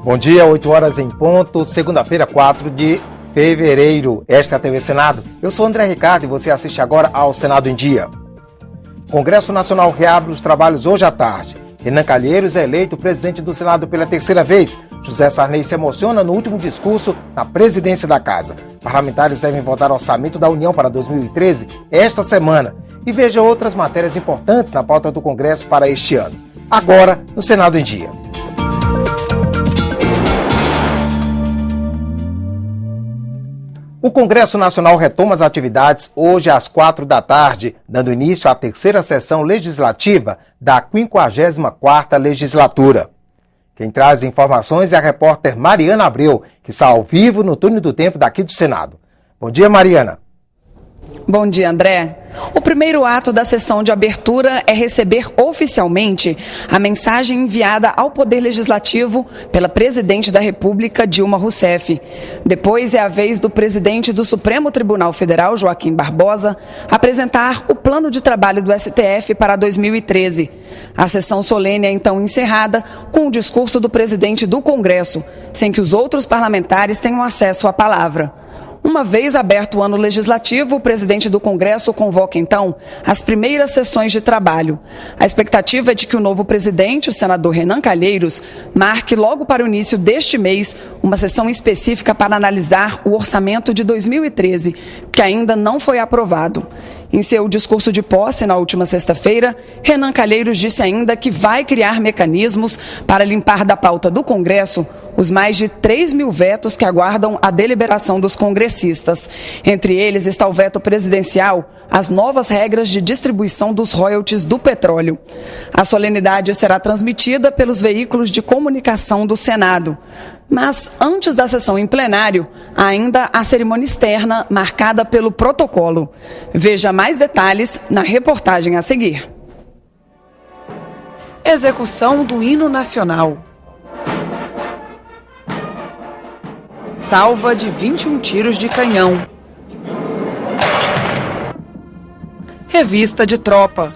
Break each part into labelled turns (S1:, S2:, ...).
S1: Bom dia, 8 horas em ponto, segunda-feira, 4 de fevereiro. Esta é a TV Senado. Eu sou André Ricardo e você assiste agora ao Senado em Dia. Congresso Nacional reabre os trabalhos hoje à tarde. Renan Calheiros é eleito presidente do Senado pela terceira vez. José Sarney se emociona no último discurso na presidência da Casa. Parlamentares devem votar orçamento da União para 2013 esta semana. E veja outras matérias importantes na pauta do Congresso para este ano. Agora, no Senado em Dia. O Congresso Nacional retoma as atividades hoje às 4 da tarde, dando início à terceira sessão legislativa da 54ª legislatura. Quem traz informações é a repórter Mariana Abreu, que está ao vivo no túnel do tempo daqui do Senado. Bom dia, Mariana.
S2: Bom dia, André. O primeiro ato da sessão de abertura é receber oficialmente a mensagem enviada ao Poder Legislativo pela Presidente da República, Dilma Rousseff. Depois é a vez do presidente do Supremo Tribunal Federal, Joaquim Barbosa, apresentar o plano de trabalho do STF para 2013. A sessão solene é então encerrada com o discurso do presidente do Congresso, sem que os outros parlamentares tenham acesso à palavra. Uma vez aberto o ano legislativo, o presidente do Congresso convoca, então, as primeiras sessões de trabalho. A expectativa é de que o novo presidente, o senador Renan Calheiros, marque logo para o início deste mês uma sessão específica para analisar o orçamento de 2013, que ainda não foi aprovado. Em seu discurso de posse na última sexta-feira, Renan Calheiros disse ainda que vai criar mecanismos para limpar da pauta do Congresso os mais de 3 mil vetos que aguardam a deliberação dos congressistas. Entre eles está o veto presidencial às novas regras de distribuição dos royalties do petróleo. A solenidade será transmitida pelos veículos de comunicação do Senado. Mas, antes da sessão em plenário, ainda há cerimônia externa marcada pelo protocolo. Veja mais detalhes na reportagem a seguir. Execução do hino nacional. Salva de 21 tiros de canhão. Revista de tropa.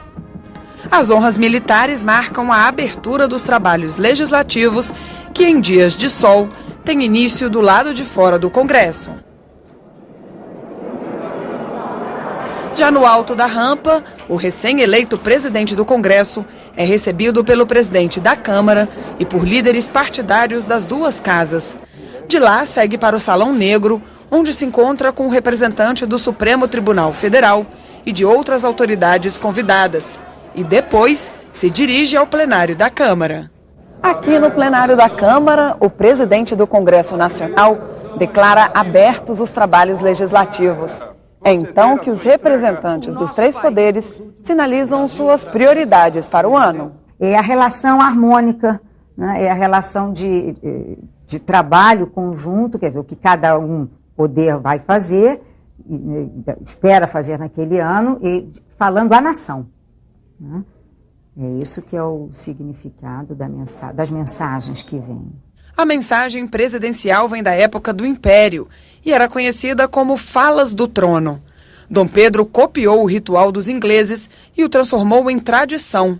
S2: As honras militares marcam a abertura dos trabalhos legislativos que, em dias de sol, têm início do lado de fora do Congresso. Já no alto da rampa, o recém-eleito presidente do Congresso é recebido pelo presidente da Câmara e por líderes partidários das duas casas. De lá, segue para o Salão Negro, onde se encontra com o representante do Supremo Tribunal Federal e de outras autoridades convidadas. E depois se dirige ao plenário da Câmara. Aqui no plenário da Câmara, o presidente do Congresso Nacional declara abertos os trabalhos legislativos. É então que os representantes dos três poderes sinalizam suas prioridades para o ano.
S3: É a relação harmônica, né? É a relação de trabalho conjunto, quer ver, o que cada poder vai fazer, espera fazer naquele ano, e falando à nação. Né? É isso que é o significado das mensagens que vêm.
S2: A mensagem presidencial vem da época do Império e era conhecida como Falas do Trono. Dom Pedro copiou o ritual dos ingleses e o transformou em tradição.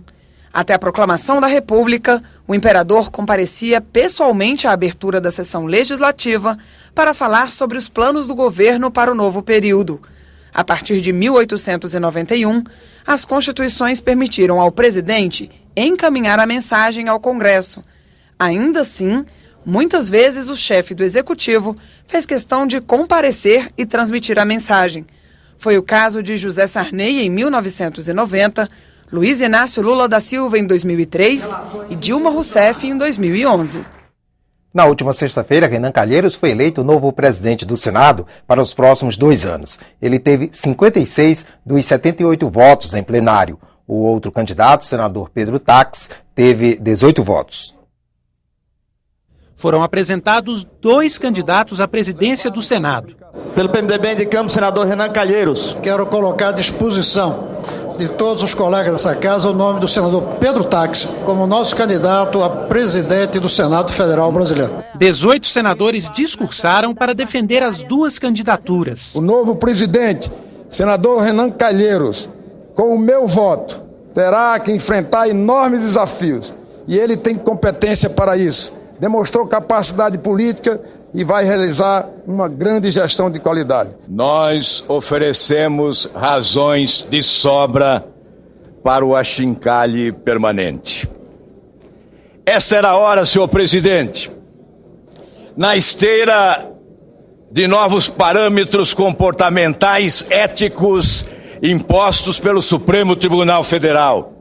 S2: Até a proclamação da República, o imperador comparecia pessoalmente à abertura da sessão legislativa para falar sobre os planos do governo para o novo período. A partir de 1891, as constituições permitiram ao presidente encaminhar a mensagem ao Congresso. Ainda assim, muitas vezes o chefe do Executivo fez questão de comparecer e transmitir a mensagem. Foi o caso de José Sarney em 1990, Luiz Inácio Lula da Silva em 2003 e Dilma Rousseff em 2011.
S1: Na última sexta-feira, Renan Calheiros foi eleito o novo presidente do Senado para os próximos 2 anos. Ele teve 56 dos 78 votos em plenário. O outro candidato, o senador Pedro Tax, teve 18 votos.
S4: Foram apresentados 2 candidatos à presidência do Senado.
S5: Pelo PMDB, indicamos o senador Renan Calheiros.
S6: Quero colocar à disposição de todos os colegas dessa casa o nome do senador Pedro Tax como nosso candidato a presidente do Senado Federal Brasileiro.
S4: 18 senadores discursaram para defender as 2 candidaturas.
S7: O novo presidente, senador Renan Calheiros, com o meu voto, terá que enfrentar enormes desafios e ele tem competência para isso. demonstrou capacidade política e vai realizar uma grande gestão de qualidade.
S8: Nós oferecemos razões de sobra para o achincalhe permanente. Esta era a hora, senhor presidente, na esteira de novos parâmetros comportamentais éticos impostos pelo Supremo Tribunal Federal.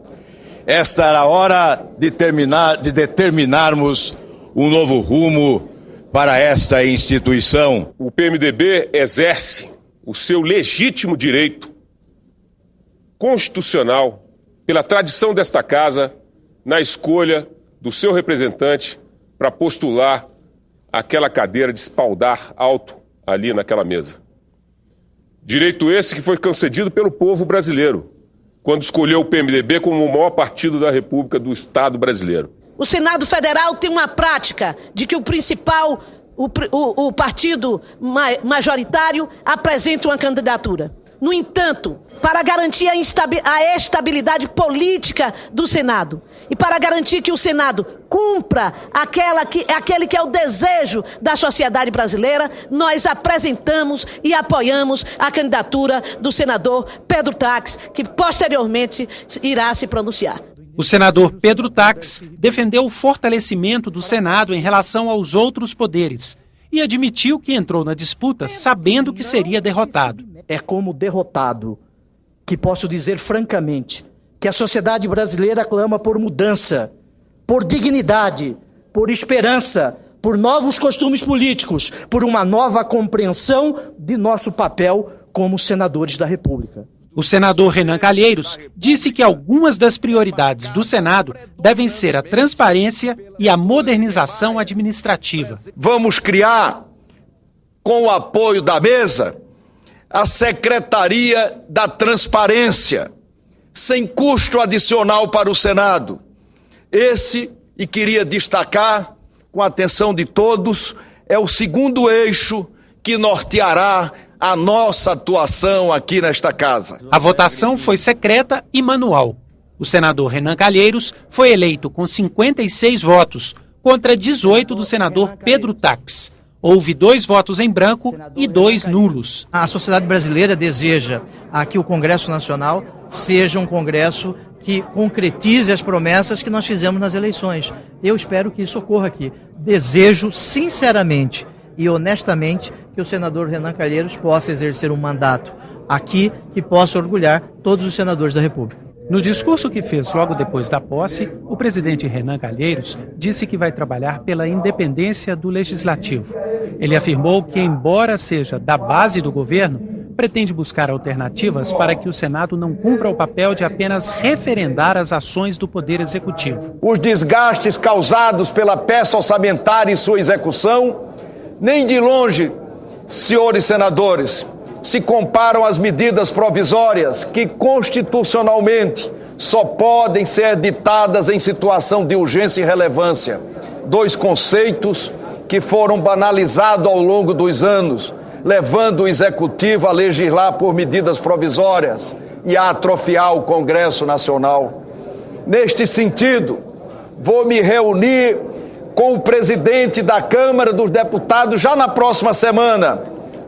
S8: Esta era a hora de determinarmos um novo rumo para esta instituição.
S9: O PMDB exerce o seu legítimo direito constitucional, pela tradição desta casa, na escolha do seu representante para postular aquela cadeira de espaldar alto ali naquela mesa. Direito esse que foi concedido pelo povo brasileiro, quando escolheu o PMDB como o maior partido da República do Estado brasileiro.
S10: O Senado Federal tem uma prática de que o partido majoritário apresenta uma candidatura. No entanto, para garantir a estabilidade política do Senado e para garantir que o Senado cumpra aquele que é o desejo da sociedade brasileira, nós apresentamos e apoiamos a candidatura do senador Pedro Tax, que posteriormente irá se pronunciar.
S4: O senador Pedro Tax defendeu o fortalecimento do Senado em relação aos outros poderes e admitiu que entrou na disputa sabendo que seria derrotado.
S11: É como derrotado que posso dizer francamente que a sociedade brasileira clama por mudança, por dignidade, por esperança, por novos costumes políticos, por uma nova compreensão de nosso papel como senadores da República.
S4: O senador Renan Calheiros disse que algumas das prioridades do Senado devem ser a transparência e a modernização administrativa.
S5: Vamos criar, com o apoio da mesa, a Secretaria da Transparência, sem custo adicional para o Senado. E queria destacar, com a atenção de todos, é o segundo eixo que norteará a nossa atuação aqui nesta casa.
S4: A votação foi secreta e manual. O senador Renan Calheiros foi eleito com 56 votos, contra 18 do senador Pedro Tax. Houve 2 votos em branco e 2 nulos.
S11: A sociedade brasileira deseja que o Congresso Nacional seja um Congresso que concretize as promessas que nós fizemos nas eleições. Eu espero que isso ocorra aqui. Desejo sinceramente e honestamente que o senador Renan Calheiros possa exercer um mandato aqui que possa orgulhar todos os senadores da República.
S4: No discurso que fez logo depois da posse, o presidente Renan Calheiros disse que vai trabalhar pela independência do Legislativo. Ele afirmou que, embora seja da base do governo, pretende buscar alternativas para que o Senado não cumpra o papel de apenas referendar as ações do Poder Executivo.
S5: Os desgastes causados pela peça orçamentária e sua execução, nem de longe, senhores senadores, se comparam às medidas provisórias que constitucionalmente só podem ser editadas em situação de urgência e relevância. 2 conceitos que foram banalizados ao longo dos anos, levando o Executivo a legislar por medidas provisórias e a atrofiar o Congresso Nacional. Neste sentido, vou me reunir com o presidente da Câmara dos Deputados já na próxima semana,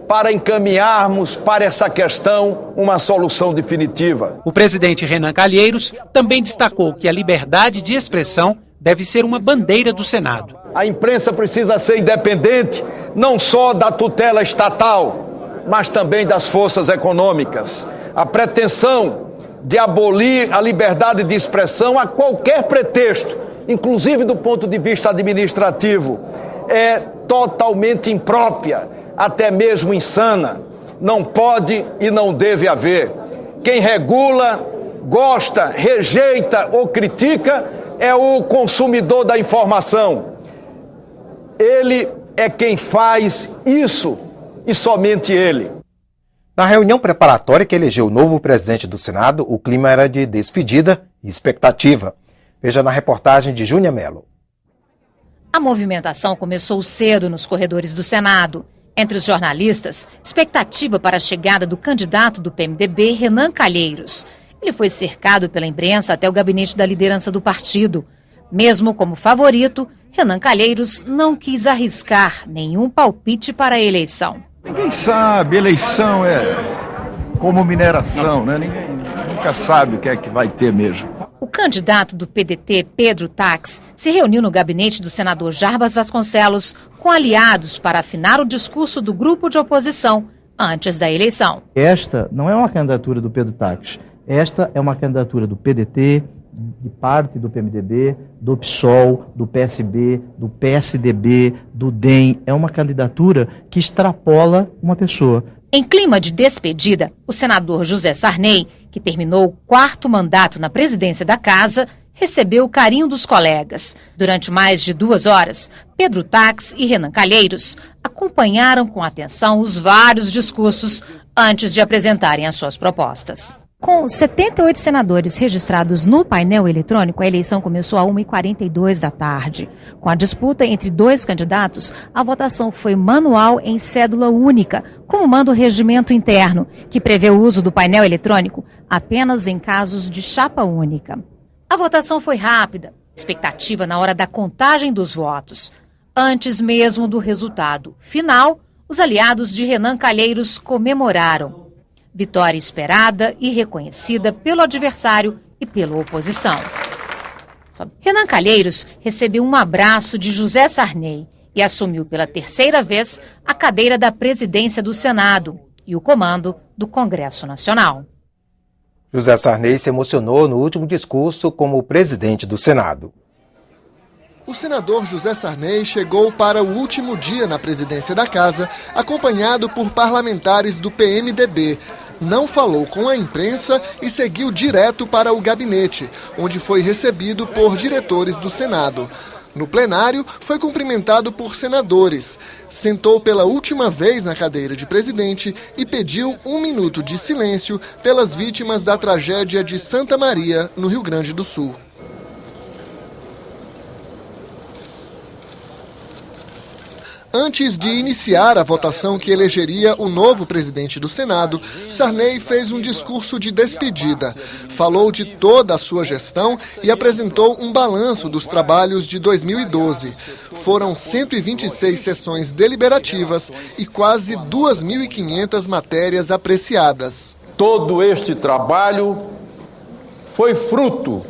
S5: para encaminharmos para essa questão uma solução definitiva.
S4: O presidente Renan Calheiros também destacou que a liberdade de expressão deve ser uma bandeira do Senado.
S5: A imprensa precisa ser independente, não só da tutela estatal, mas também das forças econômicas. A pretensão de abolir a liberdade de expressão a qualquer pretexto, inclusive do ponto de vista administrativo, é totalmente imprópria, até mesmo insana. Não pode e não deve haver. Quem regula, gosta, rejeita ou critica é o consumidor da informação. Ele é quem faz isso e somente ele.
S1: Na reunião preparatória que elegeu o novo presidente do Senado, o clima era de despedida e expectativa. Veja na reportagem de Júnia Mello.
S12: A movimentação começou cedo nos corredores do Senado. Entre os jornalistas, expectativa para a chegada do candidato do PMDB, Renan Calheiros. Ele foi cercado pela imprensa até o gabinete da liderança do partido. Mesmo como favorito, Renan Calheiros não quis arriscar nenhum palpite para a eleição.
S5: Ninguém sabe, eleição é como mineração, né? Ninguém nunca sabe o que é que vai ter mesmo.
S12: O candidato do PDT, Pedro Tax, se reuniu no gabinete do senador Jarbas Vasconcelos com aliados para afinar o discurso do grupo de oposição antes da eleição.
S11: Esta não é uma candidatura do Pedro Tax, esta é uma candidatura do PDT, de parte do PMDB, do PSOL, do PSB, do PSDB, do DEM. É uma candidatura que extrapola uma pessoa.
S12: Em clima de despedida, o senador José Sarney, que terminou o 4º mandato na presidência da casa, recebeu o carinho dos colegas. Durante mais de 2 horas, Pedro Tax e Renan Calheiros acompanharam com atenção os vários discursos antes de apresentarem as suas propostas. Com 78 senadores registrados no painel eletrônico, a eleição começou às 1h42 da tarde. Com a disputa entre 2 candidatos, a votação foi manual em cédula única, como manda o regimento interno, que prevê o uso do painel eletrônico apenas em casos de chapa única. A votação foi rápida, expectativa na hora da contagem dos votos. Antes mesmo do resultado final, os aliados de Renan Calheiros comemoraram. Vitória esperada e reconhecida pelo adversário e pela oposição. Renan Calheiros recebeu um abraço de José Sarney e assumiu pela 3ª vez a cadeira da presidência do Senado e o comando do Congresso Nacional.
S1: José Sarney se emocionou no último discurso como presidente do Senado.
S13: O senador José Sarney chegou para o último dia na presidência da casa, acompanhado por parlamentares do PMDB. Não falou com a imprensa e seguiu direto para o gabinete, onde foi recebido por diretores do Senado. No plenário, foi cumprimentado por senadores. Sentou pela última vez na cadeira de presidente e pediu 1 minuto de silêncio pelas vítimas da tragédia de Santa Maria, no Rio Grande do Sul. Antes de iniciar a votação que elegeria o novo presidente do Senado, Sarney fez um discurso de despedida. Falou de toda a sua gestão e apresentou um balanço dos trabalhos de 2012. Foram 126 sessões deliberativas e quase 2.500 matérias apreciadas.
S5: Todo este trabalho foi fruto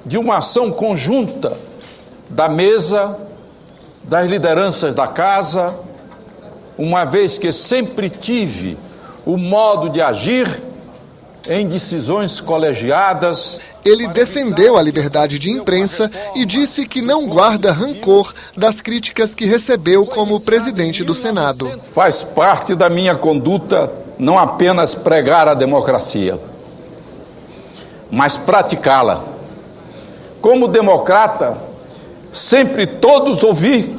S5: de uma ação conjunta da mesa, das lideranças da casa, uma vez que sempre tive o modo de agir em decisões colegiadas.
S13: Ele defendeu a liberdade de imprensa e disse que não guarda rancor das críticas que recebeu como presidente do Senado.
S5: Faz parte da minha conduta não apenas pregar a democracia, mas praticá-la. Como democrata, sempre todos ouvi,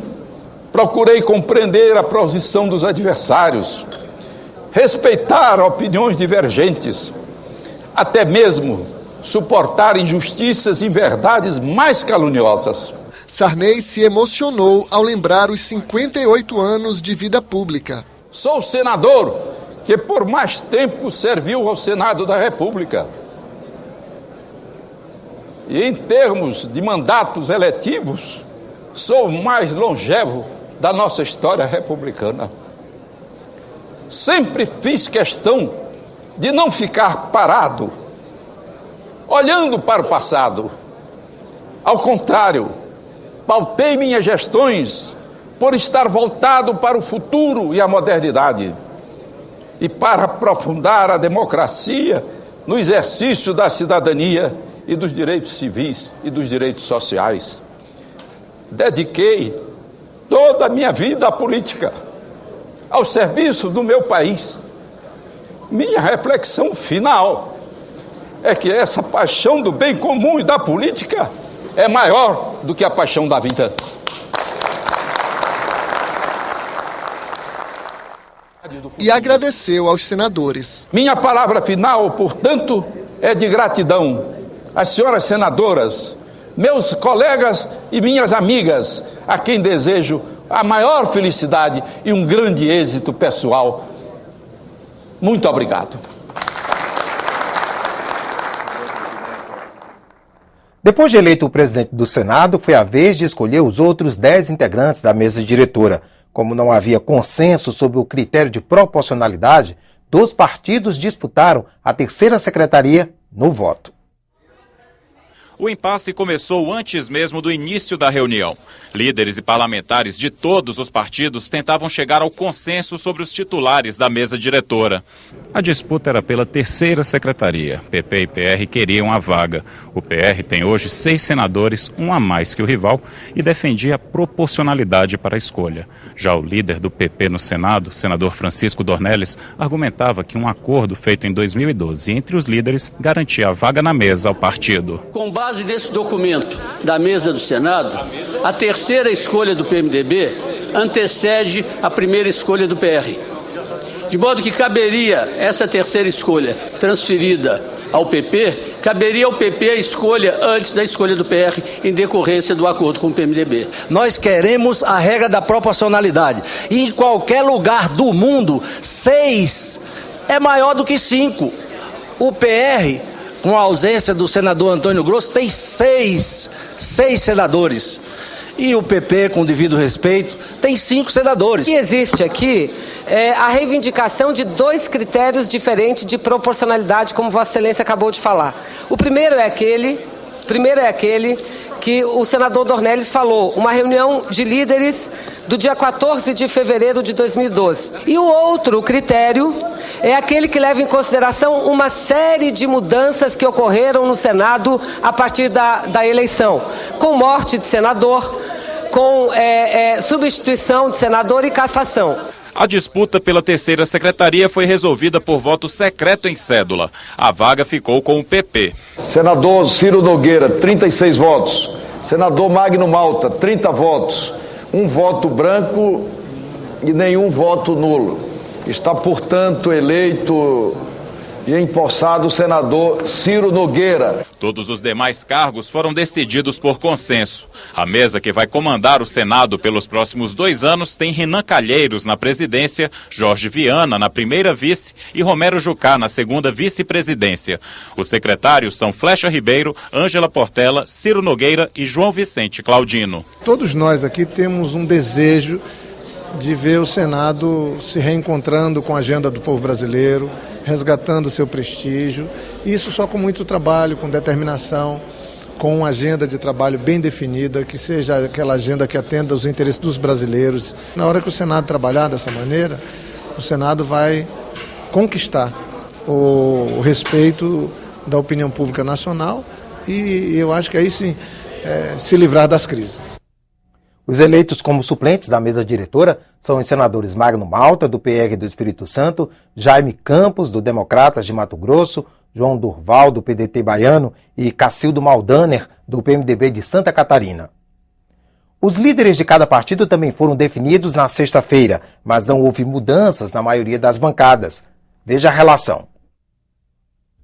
S5: procurei compreender a posição dos adversários, respeitar opiniões divergentes, até mesmo suportar injustiças e verdades mais caluniosas.
S13: Sarney se emocionou ao lembrar os 58 anos de vida pública.
S5: Sou o senador que por mais tempo serviu ao Senado da República. E em termos de mandatos eletivos, sou o mais longevo da nossa história republicana. Sempre fiz questão de não ficar parado, olhando para o passado. Ao contrário, pautei minhas gestões por estar voltado para o futuro e a modernidade, e para aprofundar a democracia no exercício da cidadania e dos direitos civis e dos direitos sociais. Dediquei toda a minha vida à política, ao serviço do meu país. Minha reflexão final é que essa paixão do bem comum e da política é maior do que a paixão da vida.
S13: E agradeceu aos senadores.
S5: Minha palavra final, portanto, é de gratidão às senhoras senadoras, meus colegas e minhas amigas, a quem desejo a maior felicidade e um grande êxito pessoal. Muito obrigado.
S1: Depois de eleito o presidente do Senado, foi a vez de escolher os outros 10 integrantes da mesa diretora. Como não havia consenso sobre o critério de proporcionalidade, 2 partidos disputaram a terceira secretaria no voto.
S14: O impasse começou antes mesmo do início da reunião. Líderes e parlamentares de todos os partidos tentavam chegar ao consenso sobre os titulares da mesa diretora. A disputa era pela terceira secretaria. PP e PR queriam a vaga. O PR tem hoje 6 senadores, um a mais que o rival, e defendia a proporcionalidade para a escolha. Já o líder do PP no Senado, senador Francisco Dornelles, argumentava que um acordo feito em 2012 entre os líderes garantia a vaga na mesa ao partido.
S15: Com base nesse documento da mesa do Senado, a terceira escolha do PMDB antecede a primeira escolha do PR. De modo que caberia essa terceira escolha transferida ao PP, caberia ao PP a escolha antes da escolha do PR em decorrência do acordo com o PMDB.
S16: Nós queremos a regra da proporcionalidade. E em qualquer lugar do mundo, 6 é maior do que 5. O PR, com a ausência do senador Antônio Grosso, tem 6 senadores. E o PP, com devido respeito, tem 5 senadores.
S17: O que existe aqui é a reivindicação de 2 critérios diferentes de proporcionalidade, como Vossa Excelência acabou de falar. O primeiro é aquele que o senador Dornelles falou, uma reunião de líderes do dia 14 de fevereiro de 2012. E o outro critério é aquele que leva em consideração uma série de mudanças que ocorreram no Senado a partir da eleição, com morte de senador, com substituição de senador e cassação.
S14: A disputa pela terceira secretaria foi resolvida por voto secreto em cédula. A vaga ficou com o PP.
S5: Senador Ciro Nogueira, 36 votos. Senador Magno Malta, 30 votos. 1 voto branco e nenhum voto nulo. Está, portanto, eleito e empossado o senador Ciro Nogueira.
S14: Todos os demais cargos foram decididos por consenso. A mesa que vai comandar o Senado pelos próximos 2 anos tem Renan Calheiros na presidência, Jorge Viana na primeira vice e Romero Jucá na segunda vice-presidência. Os secretários são Flecha Ribeiro, Ângela Portela, Ciro Nogueira e João Vicente Claudino.
S18: Todos nós aqui temos um desejo de ver o Senado se reencontrando com a agenda do povo brasileiro, resgatando o seu prestígio, e isso só com muito trabalho, com determinação, com uma agenda de trabalho bem definida, que seja aquela agenda que atenda aos interesses dos brasileiros. Na hora que o Senado trabalhar dessa maneira, o Senado vai conquistar o respeito da opinião pública nacional e eu acho que aí sim se livrar das crises.
S1: Os eleitos como suplentes da mesa diretora são os senadores Magno Malta, do PR do Espírito Santo, Jaime Campos, do Democratas de Mato Grosso, João Durval, do PDT baiano e Cacildo Maldaner, do PMDB de Santa Catarina. Os líderes de cada partido também foram definidos na sexta-feira, mas não houve mudanças na maioria das bancadas. Veja a relação.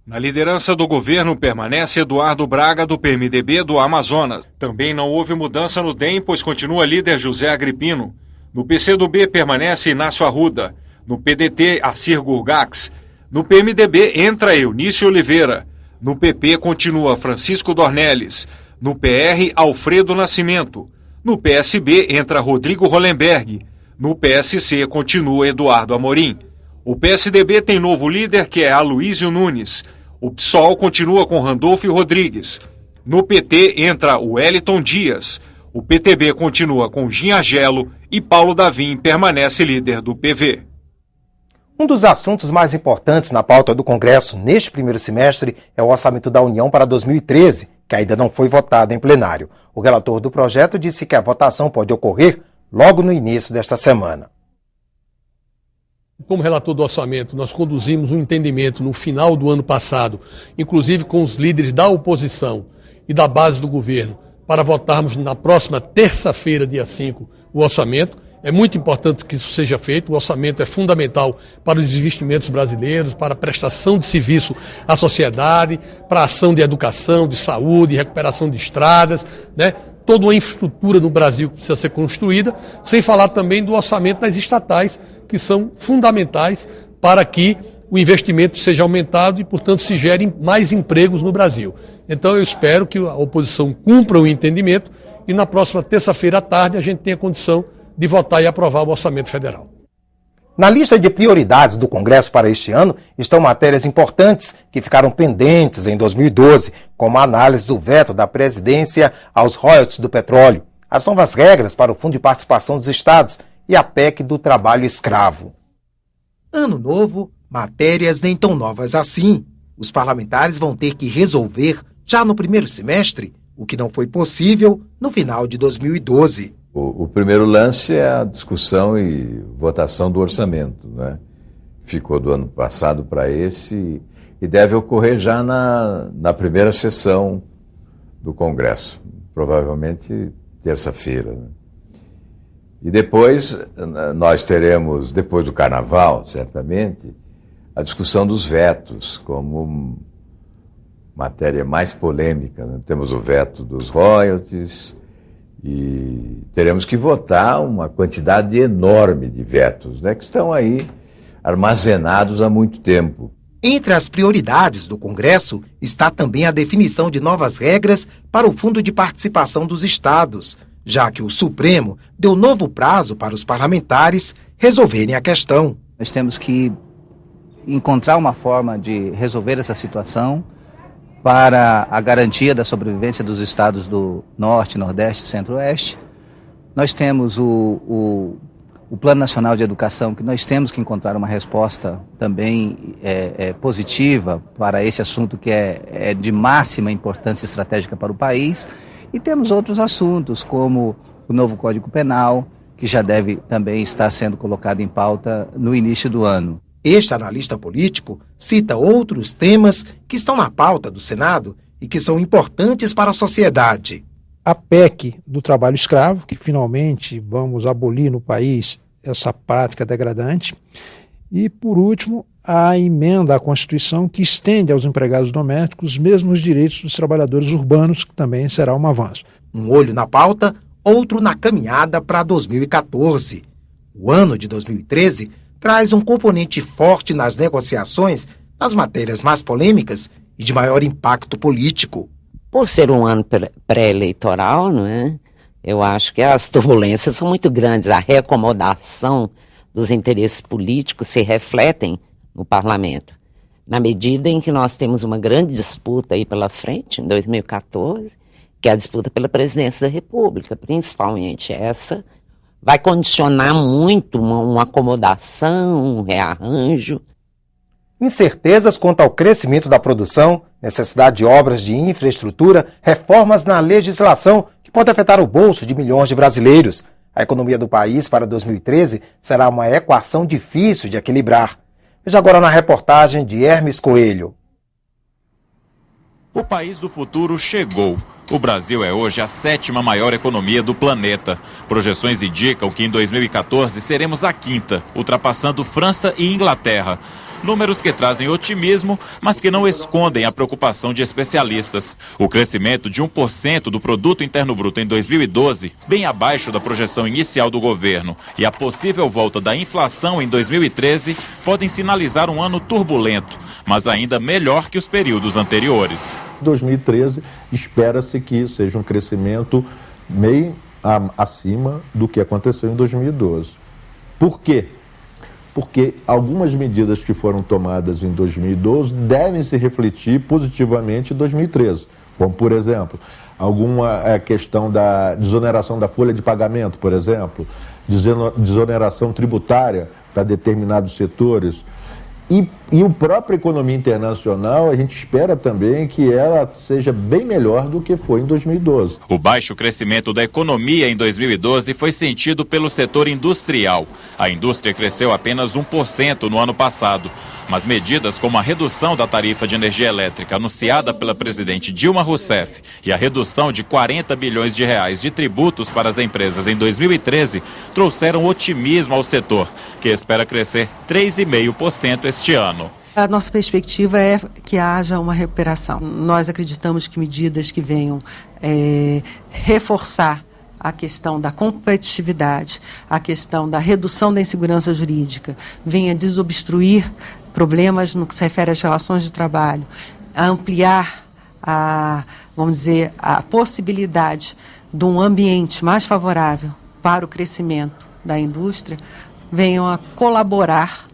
S19: Na liderança do governo permanece Eduardo Braga, do PMDB do Amazonas. Também não houve mudança no DEM, pois continua líder José Agripino. No PCdoB permanece Inácio Arruda. No PDT, Assir Gurgax. No PMDB entra Eunício Oliveira. No PP continua Francisco Dornelles. No PR, Alfredo Nascimento. No PSB entra Rodrigo Hollenberg. No PSC continua Eduardo Amorim. O PSDB tem novo líder, que é Aloísio Nunes. O PSOL continua com Randolfo Rodrigues. No PT entra o Wellington Dias. O PTB continua com Ginhagelo e Paulo Davim permanece líder do PV.
S1: Um dos assuntos mais importantes na pauta do Congresso neste primeiro semestre é o Orçamento da União para 2013, que ainda não foi votado em plenário. O relator do projeto disse que a votação pode ocorrer logo no início desta semana.
S20: Como relator do orçamento, nós conduzimos um entendimento no final do ano passado, inclusive com os líderes da oposição e da base do governo, para votarmos na próxima terça-feira, dia 5, o orçamento. É muito importante que isso seja feito. O orçamento é fundamental para os investimentos brasileiros, para a prestação de serviço à sociedade, para a ação de educação, de saúde, recuperação de estradas, né? Toda uma infraestrutura no Brasil que precisa ser construída, sem falar também do orçamento das estatais, que são fundamentais para que o investimento seja aumentado e, portanto, se gerem mais empregos no Brasil. Então eu espero que a oposição cumpra o entendimento e na próxima terça-feira à tarde a gente tenha condição de votar e aprovar o orçamento federal.
S1: Na lista de prioridades do Congresso para este ano estão matérias importantes que ficaram pendentes em 2012, como a análise do veto da presidência aos royalties do petróleo, as novas regras para o Fundo de Participação dos Estados e a PEC do trabalho escravo. Ano novo, matérias nem tão novas assim. Os parlamentares vão ter que resolver já no primeiro semestre o que não foi possível no final de 2012.
S21: O primeiro lance é a discussão e votação do orçamento, né? Ficou do ano passado para esse e deve ocorrer já na primeira sessão do Congresso, provavelmente terça-feira, né? E depois nós teremos, depois do Carnaval, certamente, a discussão dos vetos como matéria mais polêmica, né? Temos o veto dos royalties e teremos que votar uma quantidade enorme de vetos, né, que estão aí armazenados há muito tempo.
S1: Entre as prioridades do Congresso está também a definição de novas regras para o Fundo de Participação dos Estados, já que o Supremo deu novo prazo para os parlamentares resolverem a questão.
S22: Nós temos que encontrar uma forma de resolver essa situação para a garantia da sobrevivência dos estados do Norte, Nordeste e Centro-Oeste. Nós temos o Plano Nacional de Educação, que nós temos que encontrar uma resposta também positiva para esse assunto que é de máxima importância estratégica para o país. E temos outros assuntos, como o novo Código Penal, que já deve também estar sendo colocado em pauta no início do ano.
S1: Este analista político cita outros temas que estão na pauta do Senado e que são importantes para a sociedade.
S23: A PEC do trabalho escravo, que finalmente vamos abolir no país essa prática degradante. E, por último, a emenda à Constituição que estende aos empregados domésticos os mesmos direitos dos trabalhadores urbanos, que também será um avanço.
S1: Um olho na pauta, outro na caminhada para 2014. O ano de 2013 traz um componente forte nas negociações, nas matérias mais polêmicas e de maior impacto político.
S24: Por ser um ano pré-eleitoral, não é? Eu acho que as turbulências são muito grandes. A reacomodação dos interesses políticos se refletem no parlamento. Na medida em que nós temos uma grande disputa aí pela frente, em 2014, que é a disputa pela presidência da República, principalmente essa, vai condicionar muito uma acomodação, um rearranjo.
S1: Incertezas quanto ao crescimento da produção, necessidade de obras de infraestrutura, reformas na legislação que pode afetar o bolso de milhões de brasileiros. A economia do país para 2013 será uma equação difícil de equilibrar. Veja agora na reportagem de Hermes Coelho.
S14: O país do futuro chegou. O Brasil é hoje a 7ª maior economia do planeta. Projeções indicam que em 2014 seremos a 5ª, ultrapassando França e Inglaterra. Números que trazem otimismo, mas que não escondem a preocupação de especialistas. O crescimento de 1% do Produto Interno Bruto em 2012, bem abaixo da projeção inicial do governo, e a possível volta da inflação em 2013 podem sinalizar um ano turbulento, mas ainda melhor que os períodos anteriores.
S25: 2013 espera-se que seja um crescimento meio acima do que aconteceu em 2012. Por quê? Porque algumas medidas que foram tomadas em 2012 devem se refletir positivamente em 2013. Como, por exemplo, alguma questão da desoneração da folha de pagamento, por exemplo, desoneração tributária para determinados setores. E a própria economia internacional, a gente espera também que ela seja bem melhor do que foi em 2012.
S14: O baixo crescimento da economia em 2012 foi sentido pelo setor industrial. A indústria cresceu apenas 1% no ano passado. Mas medidas como a redução da tarifa de energia elétrica anunciada pela presidente Dilma Rousseff e a redução de 40 bilhões de reais de tributos para as empresas em 2013 trouxeram otimismo ao setor, que espera crescer 3,5% este ano.
S26: A nossa perspectiva é que haja uma recuperação. Nós acreditamos que medidas que venham reforçar a questão da competitividade, a questão da redução da insegurança jurídica, venha desobstruir problemas no que se refere às relações de trabalho, a ampliar vamos dizer, a possibilidade de um ambiente mais favorável para o crescimento da indústria, venham a colaborar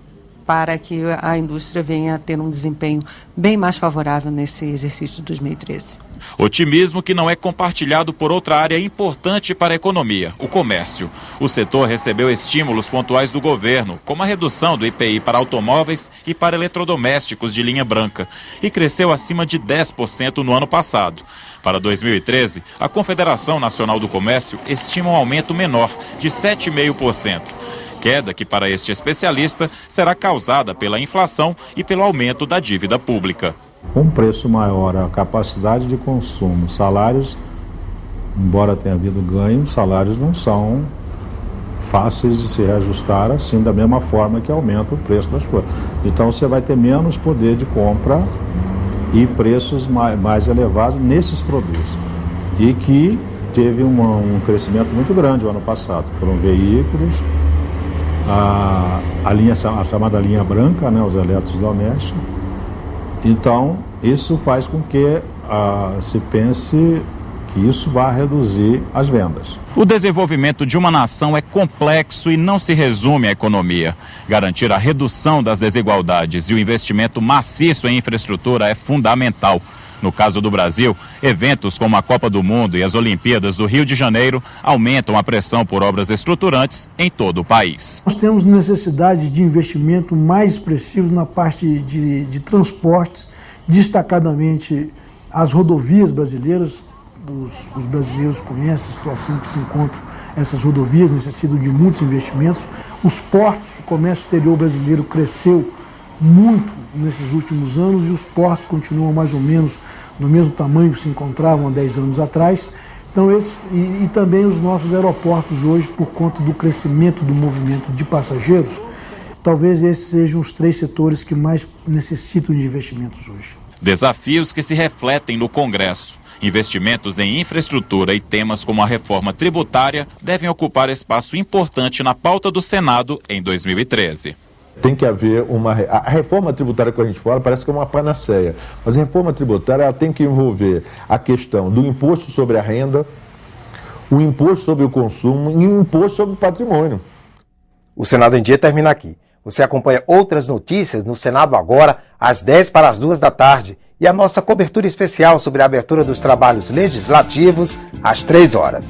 S26: para que a indústria venha a ter um desempenho bem mais favorável nesse exercício de 2013.
S14: Otimismo que não é compartilhado por outra área importante para a economia, o comércio. O setor recebeu estímulos pontuais do governo, como a redução do IPI para automóveis e para eletrodomésticos de linha branca, e cresceu acima de 10% no ano passado. Para 2013, a Confederação Nacional do Comércio estima um aumento menor, de 7,5%. Queda que, para este especialista, será causada pela inflação e pelo aumento da dívida pública.
S25: Com preço maior, a capacidade de consumo, salários, embora tenha havido ganho, salários não são fáceis de se reajustar assim, da mesma forma que aumenta o preço das coisas. Então você vai ter menos poder de compra e preços mais elevados nesses produtos. E que teve um crescimento muito grande o ano passado. Foram veículos, a chamada linha branca, né, os eletrodomésticos. Então, isso faz com que se pense que isso vai reduzir as vendas.
S14: O desenvolvimento de uma nação é complexo e não se resume à economia. Garantir a redução das desigualdades e o investimento maciço em infraestrutura é fundamental. No caso do Brasil, eventos como a Copa do Mundo e as Olimpíadas do Rio de Janeiro aumentam a pressão por obras estruturantes em todo o país.
S2: Nós temos necessidade de investimento mais expressivo na parte de transportes, destacadamente as rodovias brasileiras. Os brasileiros conhecem a situação que se encontram essas rodovias, necessitam de muitos investimentos. Os portos, o comércio exterior brasileiro cresceu muito nesses últimos anos e os portos continuam mais ou menos no mesmo tamanho que se encontravam há 10 anos atrás. Então, e também os nossos aeroportos hoje, por conta do crescimento do movimento de passageiros, talvez esses sejam os 3 setores que mais necessitam de investimentos hoje.
S14: Desafios que se refletem no Congresso. Investimentos em infraestrutura e temas como a reforma tributária devem ocupar espaço importante na pauta do Senado em 2013.
S25: Tem que haver a reforma tributária que a gente fala parece que é uma panaceia, mas a reforma tributária ela tem que envolver a questão do imposto sobre a renda, o imposto sobre o consumo e o imposto sobre o patrimônio.
S1: O Senado em Dia termina aqui. Você acompanha outras notícias no Senado agora, às 10 para as 2 da tarde, e a nossa cobertura especial sobre a abertura dos trabalhos legislativos às 3 horas.